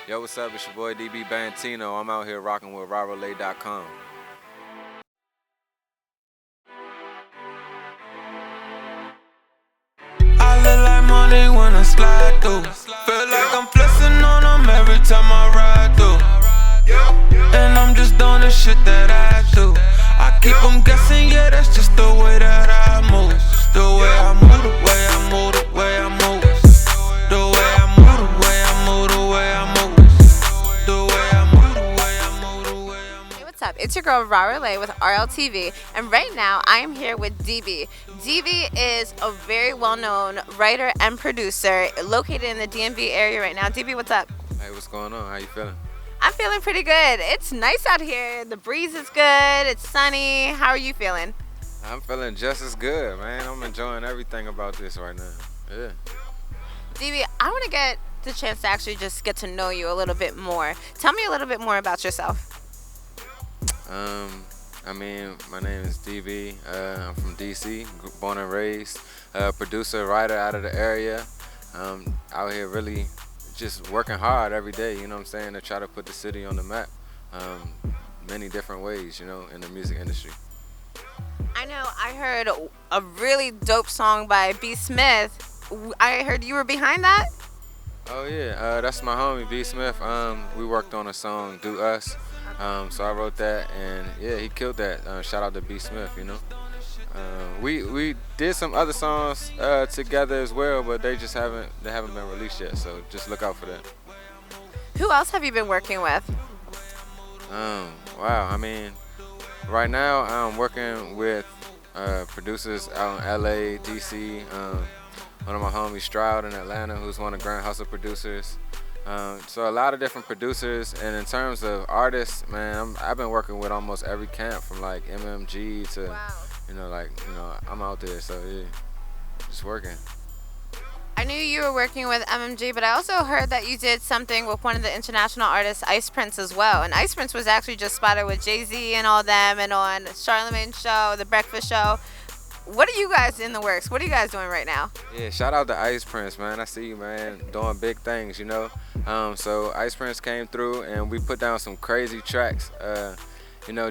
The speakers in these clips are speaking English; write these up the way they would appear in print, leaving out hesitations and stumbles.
Yo, what's up? It's your boy Db Bantino. I'm out here rocking with RaroLae.com. I look like money when I slide through. Feel like I'm flexing on them every time I ride through. And I'm just doing the shit that I do. I keep them guessing, yeah, that's just the way that I move. The way I move, the way I move, the way I move. The way I move, the way I move, the way I move. The way I move, the way I move, the way I move. Hey, what's up? It's your girl Raro Lae with RLTV, and right now I am here with Db. Db is a very well-known writer and producer located in the DMV area right now. Db, what's up? Hey, what's going on? How you feeling? I'm feeling pretty good. It's nice out here. The breeze is good. It's sunny. How are you feeling? I'm feeling just as good, man. I'm enjoying everything about this right now. Yeah. Db, I want to get the chance to actually just get to know you a little bit more. Tell me a little bit more about yourself. My name is DB. I'm from DC, born and raised. Producer, writer out of the area. Out here really just working hard every day, you know what I'm saying, to try to put the city on the map. Many different ways, you know, in the music industry. I know I heard a really dope song by B. Smith. I heard you were behind that? Oh yeah, that's my homie B Smith. We worked on a song, Do Us. So I wrote that, and yeah, he killed that. Shout out to B Smith, you know. We did some other songs together as well, but they haven't been released yet. So just look out for that. Who else have you been working with? Wow. Right now I'm working with producers out in LA, DC. One of my homies, Stroud, in Atlanta, who's one of Grand Hustle producers. So a lot of different producers, and in terms of artists, man, I've been working with almost every camp from like MMG to, Wow. I'm out there, so yeah, just working. I knew you were working with MMG, but I also heard that you did something with one of the international artists, Ice Prince, as well. And Ice Prince was actually just spotted with Jay-Z and all them, and on Charlamagne's show, The Breakfast Show. What are you guys in the works? What are you guys doing right now? Yeah, shout out to Ice Prince, man. I see you, man, doing big things, you know. So Ice Prince came through, and we put down some crazy tracks.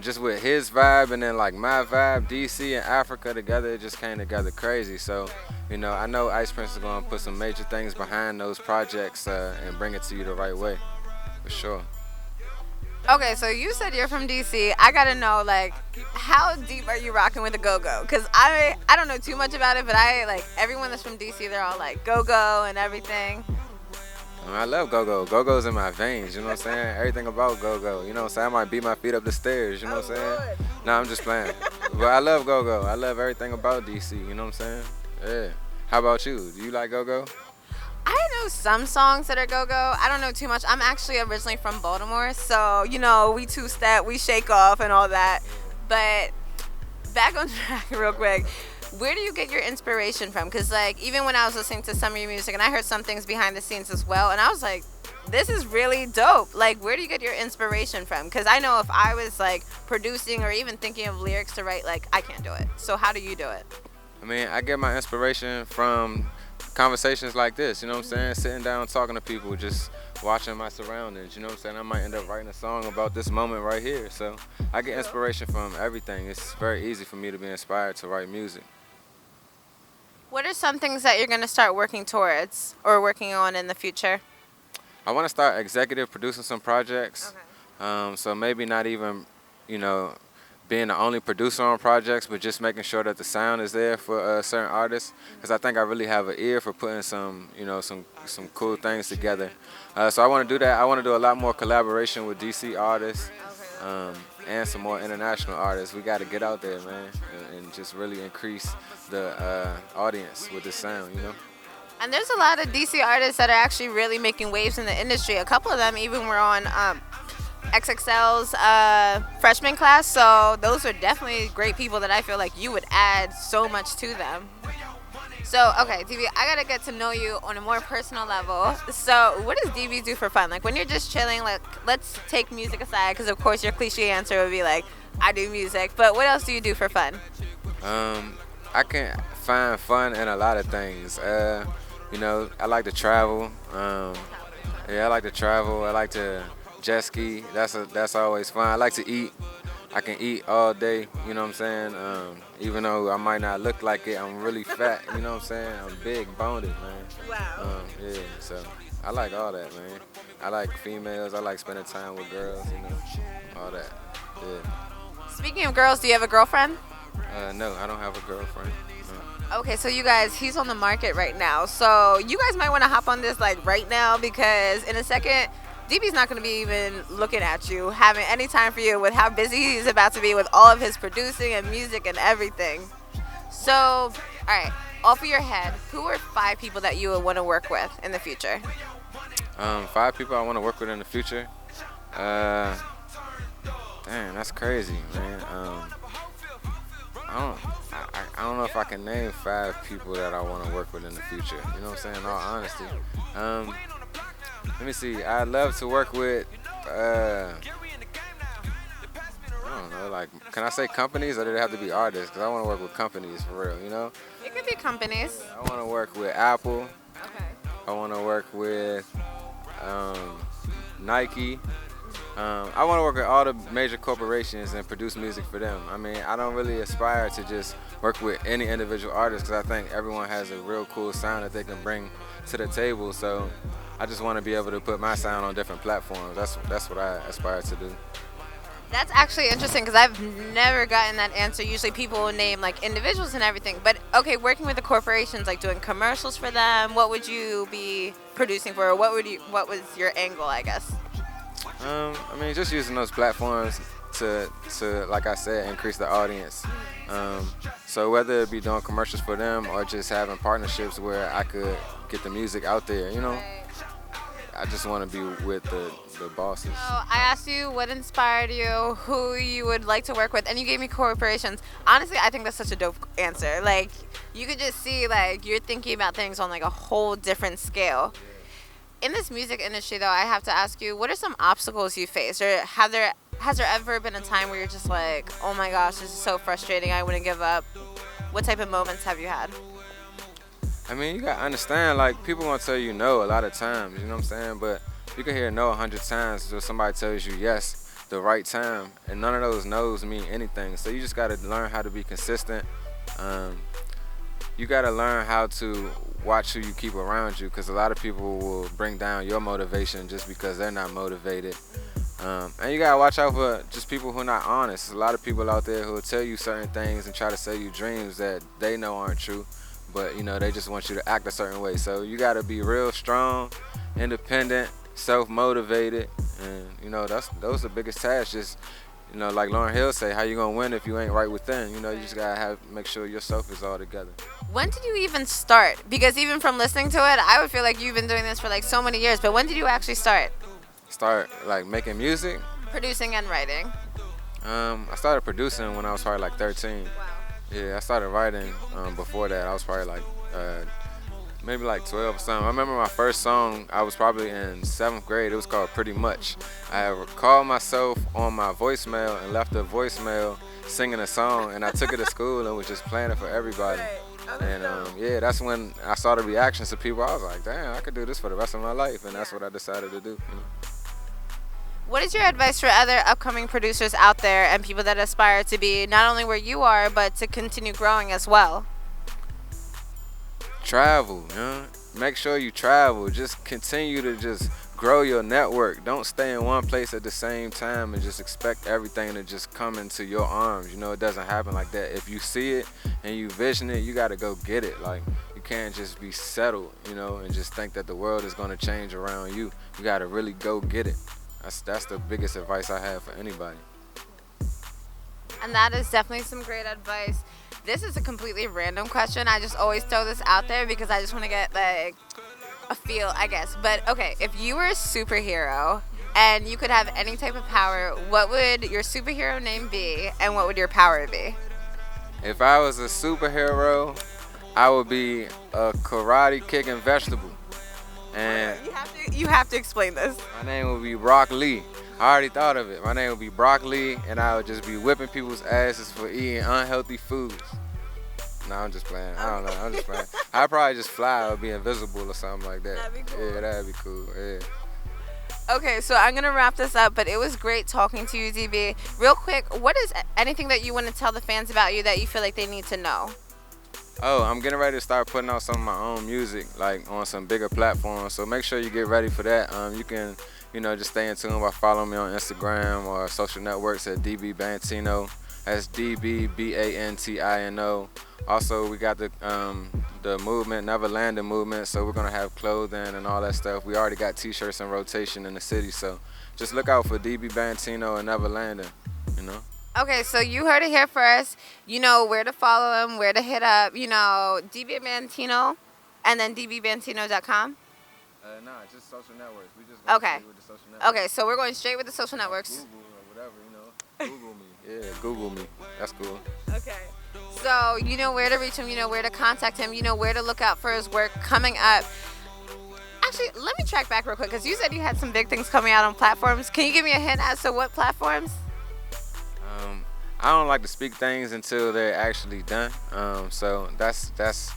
Just with his vibe and then like my vibe, DC and Africa together, it just came together crazy. So, I know Ice Prince is gonna put some major things behind those projects and bring it to you the right way, for sure. Okay, so you said you're from DC. I gotta know, like, how deep are you rocking with the go-go? Because I don't know too much about it, but everyone that's from DC, they're all like go-go and everything. I love go-go. Go-go's in my veins, you know what I'm saying? Everything about go-go, you know what I'm saying? I might beat my feet up the stairs, you know what I'm saying? Lord. No, I'm just playing. But I love go-go. I love everything about DC, you know what I'm saying? Yeah. How about you? Do you like go-go? I know some songs that are go-go. I don't know too much. I'm actually originally from Baltimore, so, we two-step, we shake off and all that. But back on track real quick. Where do you get your inspiration from? Because, even when I was listening to some of your music, and I heard some things behind the scenes as well, and I was like, this is really dope. Like, where do you get your inspiration from? Because I know if I was, producing or even thinking of lyrics to write, I can't do it. So how do you do it? I get my inspiration from conversations like this, you know what I'm saying? Sitting down, talking to people, just watching my surroundings, you know what I'm saying? I might end up writing a song about this moment right here. So I get inspiration from everything. It's very easy for me to be inspired to write music. What are some things that you're going to start working towards or working on in the future? I want to start executive producing some projects. Okay. So maybe not even, being the only producer on projects, but just making sure that the sound is there for certain artists. Because I think I really have an ear for putting some cool things together. So I want to do that. I want to do a lot more collaboration with DC artists and some more international artists. We got to get out there, man, and just really increase the audience with the sound, And there's a lot of DC artists that are actually really making waves in the industry. A couple of them even were on XXL's freshman class, so those are definitely great people that I feel like you would add so much to them. So, okay, DB, I gotta get to know you on a more personal level. So, what does DB do for fun? Like, when you're just chilling, let's take music aside, because of course your cliche answer would be like, I do music, but what else do you do for fun? I can find fun in a lot of things. I like to travel. Yeah, I like to travel. I like to jet ski. That's always fun. I like to eat. I can eat all day. You know what I'm saying? Even though I might not look like it, I'm really fat. You know what I'm saying? I'm big boned, man. Wow. Yeah. So I like all that, man. I like females. I like spending time with girls. You know, all that. Yeah. Speaking of girls, do you have a girlfriend? No, I don't have a girlfriend. No. Okay, so you guys, he's on the market right now. So you guys might want to hop on this like right now because in a second, DB's not going to be even looking at you, having any time for you with how busy he's about to be with all of his producing and music and everything. So, all right, off of your head, who are 5 people that you would want to work with in the future? 5 people I want to work with in the future. Damn, that's crazy, man. I don't know if I can name 5 people that I want to work with in the future. You know what I'm saying? In all honesty. Let me see. I'd love to work with. I don't know. Like, can I say companies or do they have to be artists? Because I want to work with companies for real. You know. It could be companies. I want to work with Apple. Okay. I want to work with Nike. I want to work with all the major corporations and produce music for them. I mean, I don't really aspire to just work with any individual artist because I think everyone has a real cool sound that they can bring to the table. So I just want to be able to put my sound on different platforms. That's what I aspire to do. That's actually interesting because I've never gotten that answer. Usually people will name like individuals and everything. But okay, working with the corporations, like doing commercials for them, what would you be producing for? Or what was your angle, I guess? I mean, just using those platforms to like I said, increase the audience. So whether it be doing commercials for them or just having partnerships where I could get the music out there, you know, I just want to be with the bosses. So I asked you what inspired you, who you would like to work with, and you gave me corporations. Honestly, I think that's such a dope answer. Like, you could just see, like, you're thinking about things on, like, a whole different scale. In this music industry, though, I have to ask you, what are some obstacles you faced? Or has there ever been a time where you're just like, oh my gosh, this is so frustrating, I wouldn't give up? What type of moments have you had? I mean, you gotta understand, like, people gonna tell you no a lot of times, you know what I'm saying? But you can hear no 100 times until somebody tells you yes the right time, and none of those no's mean anything. So you just gotta learn how to be consistent. You gotta learn how to watch who you keep around you, because a lot of people will bring down your motivation just because they're not motivated. And you gotta watch out for just people who are not honest. There's a lot of people out there who will tell you certain things and try to sell you dreams that they know aren't true, but you know, they just want you to act a certain way. So you gotta be real strong, independent, self-motivated, and you know, those are the biggest tasks. Just, you know, like Lauryn Hill say, how you gonna win if you ain't right within? You know, you just gotta make sure yourself is all together. When did you even start? Because even from listening to it, I would feel like you've been doing this for like so many years, but when did you actually start? Start like making music? Producing and writing. I started producing when I was probably like 13. Wow. Yeah, I started writing before that. I was probably like maybe like 12 or something. I remember my first song, I was probably in 7th grade. It was called Pretty Much. I called myself on my voicemail and left a voicemail singing a song, and I took it to school and was just playing it for everybody. And yeah, that's when I saw the reactions of people. I was like, damn, I could do this for the rest of my life, and that's what I decided to do. You know? What is your advice for other upcoming producers out there and people that aspire to be not only where you are, but to continue growing as well? Travel, you know? Make sure you travel. Just continue to just grow your network. Don't stay in one place at the same time and just expect everything to just come into your arms. You know, it doesn't happen like that. If you see it and you vision it, you got to go get it. Like, you can't just be settled, you know, and just think that the world is going to change around you. You got to really go get it. That's the biggest advice I have for anybody. And that is definitely some great advice. This is a completely random question. I just always throw this out there because I just want to get like a feel, I guess. But okay, if you were a superhero and you could have any type of power, what would your superhero name be and what would your power be? If I was a superhero, I would be a karate kicking vegetable. And you have to explain this. my name would be Brock Lee. I already thought of it. My name would be Brock Lee, and I would just be whipping people's asses for eating unhealthy foods. No, I'm just playing. I don't know. I'm just playing. I'd probably just fly or be invisible or something like that. That'd be cool. Yeah, that'd be cool. Yeah. Okay, so I'm gonna wrap this up, but it was great talking to you, DB. Real quick, what is anything that you want to tell the fans about you that you feel like they need to know? Oh, I'm getting ready to start putting out some of my own music, like on some bigger platforms. So make sure you get ready for that. You can, just stay in tune by following me on Instagram or social networks at Db Bantino. That's DB Bantino. Also, we got the movement, Never Landing movement. So we're gonna have clothing and all that stuff. We already got T-shirts in rotation in the city. So just look out for DB Bantino and Never Landing. Okay, so you heard it here first. You know where to follow him, where to hit up. DB Bantino, and then dbbantino.com. Nah, just social networks. We just go Okay. straight with the social networks. Okay, so we're going straight with the social networks. Google or whatever, Google me. Yeah, Google me. That's cool. Okay. So you know where to reach him, you know where to contact him, you know where to look out for his work coming up. Actually, let me track back real quick because you said you had some big things coming out on platforms. Can you give me a hint as to what platforms? I don't like to speak things until they're actually done. So that's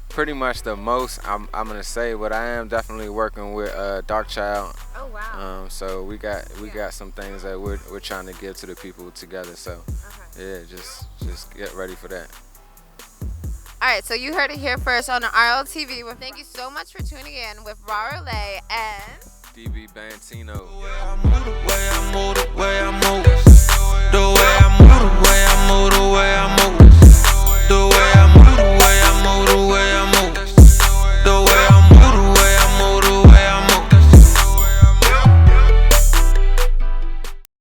pretty much the most I'm gonna say. But I am definitely working with Dark Child. Oh wow. So we got some things that we're trying to give to the people together. So yeah, just get ready for that. All right, so you heard it here first on the RLTV. Well, thank you so much for tuning in with Raro Lae and DB Bantino. The way I move, the way I move.